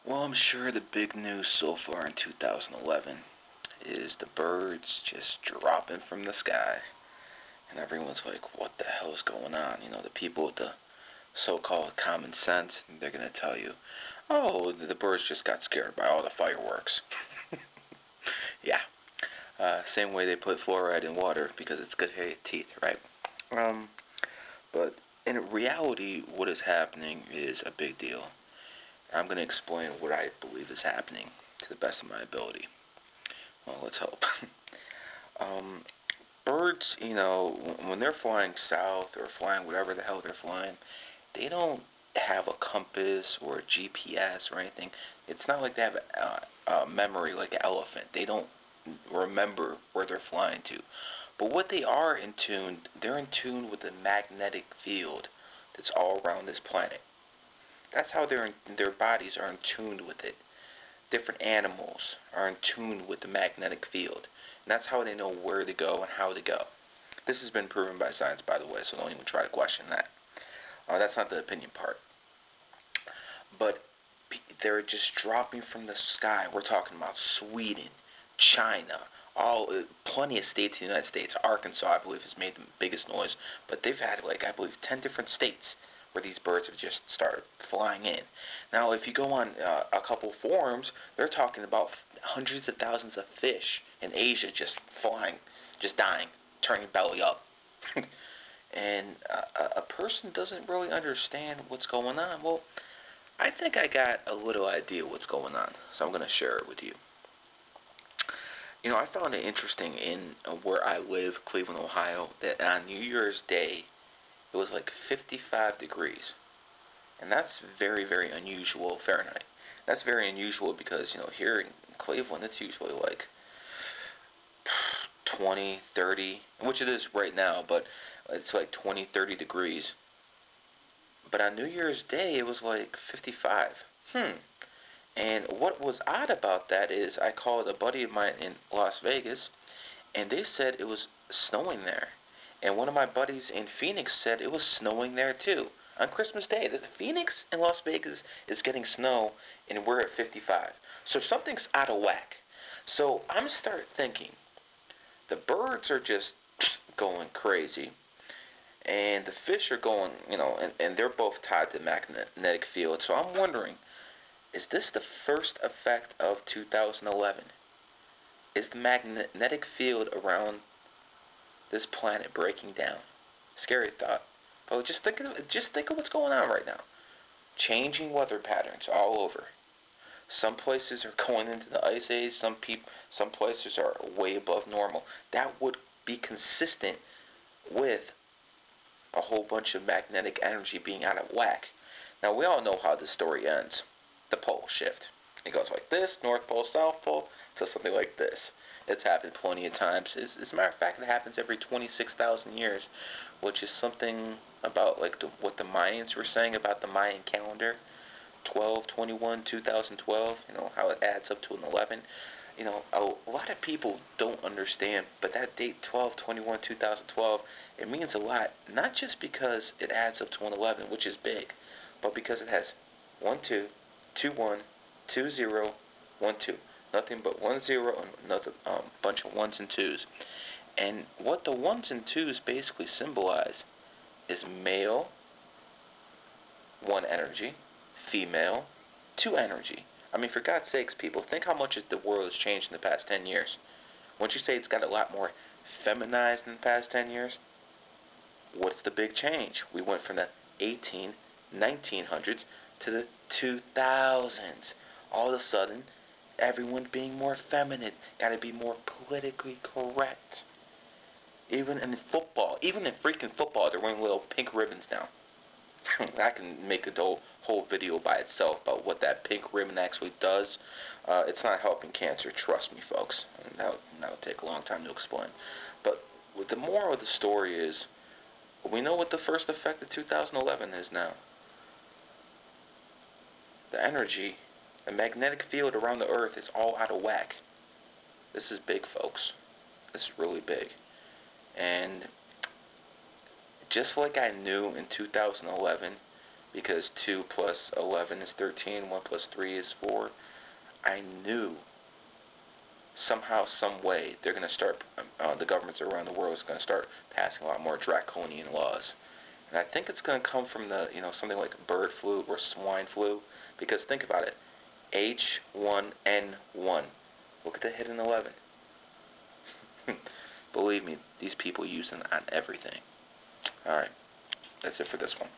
Well, I'm sure the big news so far in 2011 is the birds just dropping from the sky. And everyone's like, what the hell is going on? You know, the people with the so-called common sense, they're going to tell you, oh, the birds just got scared by all the fireworks. Yeah, same way they put fluoride in water because it's good for your teeth, right? Um, but in reality, what is happening is a big deal. I'm going to explain what I believe is happening to the best of my ability. Well, let's hope. um, Birds, when they're flying south or flying whatever the hell they're flying, they don't have a compass or a GPS or anything. It's not like they have a memory like an elephant. They don't remember where they're flying to. But what they are in tune, they're in tune with the magnetic field that's all around this planet. That's how their bodies are in tune with it. Different animals are in tune with the magnetic field. And that's how they know where to go and how to go. This has been proven by science, by the way, so don't even try to question that. That's not the opinion part. But they're just dropping from the sky. We're talking about Sweden, China, plenty of states in the United States. Arkansas, I believe, has made the biggest noise, but they've had I believe 10 different states where these birds have just started flying in. Now, if you go on a couple forums, they're talking about hundreds of thousands of fish in Asia just flying, just dying, turning belly up. And a person doesn't really understand what's going on. Well, I think I got a little idea what's going on, so I'm going to share it with you. I found it interesting in where I live, Cleveland, Ohio, that on New Year's Day, it was like 55 degrees. And that's very, very unusual Fahrenheit. That's very unusual because, here in Cleveland, it's usually like 20, 30, which it is right now, but it's like 20, 30 degrees. But on New Year's Day, it was like 55. And what was odd about that is I called a buddy of mine in Las Vegas, and they said it was snowing there. And one of my buddies in Phoenix said it was snowing there too. On Christmas Day, Phoenix and Las Vegas is getting snow, and we're at 55. So something's out of whack. So I'm start thinking the birds are just going crazy, and the fish are going, and they're both tied to the magnetic field. So I'm wondering, is this the first effect of 2011? Is the magnetic field around this planet breaking down? Scary thought. But just think of what's going on right now. Changing weather patterns all over. Some places are going into the ice age. Some places are way above normal. That would be consistent with a whole bunch of magnetic energy being out of whack. Now we all know how the story ends. The pole shift. It goes like this, North Pole, South Pole, to something like this. It's happened plenty of times. As a matter of fact, it happens every 26,000 years, which is something about like what the Mayans were saying about the Mayan calendar. 12, 21, 2012, how it adds up to an 11. A lot of people don't understand, but that date 12, 21, 2012, it means a lot, not just because it adds up to an 11, which is big, but because it has 1, 2, 2, 1, 2, 0, 1, 2. Nothing but 1, 0, and another bunch of ones and twos. And what the ones and twos basically symbolize is male, 1 energy, female, 2 energy. I mean, for God's sakes, people, think how much the world has changed in the past 10 years. Wouldn't you say it's got a lot more feminized in the past 10 years? What's the big change? We went from the 1900s to the 2000s. All of a sudden, everyone being more feminine, got to be more politically correct. Even in football, even in freaking football, they're wearing little pink ribbons now. I can make a whole video by itself about what that pink ribbon actually does. It's not helping cancer, trust me, folks. And that'll take a long time to explain. But the moral of the story is, we know what the first effect of 2011 is now. The energy, the magnetic field around the Earth is all out of whack. This is big, folks. This is really big. And just like I knew in 2011 because 2 plus 11 is 13, 1 plus 3 is 4. I knew somehow, some way, they're going to start, the governments around the world is going to start passing a lot more draconian laws. And I think it's going to come from something like bird flu or swine flu, because think about it, H1N1. Look at the hidden 11. Believe me, these people use it on everything. Alright, that's it for this one.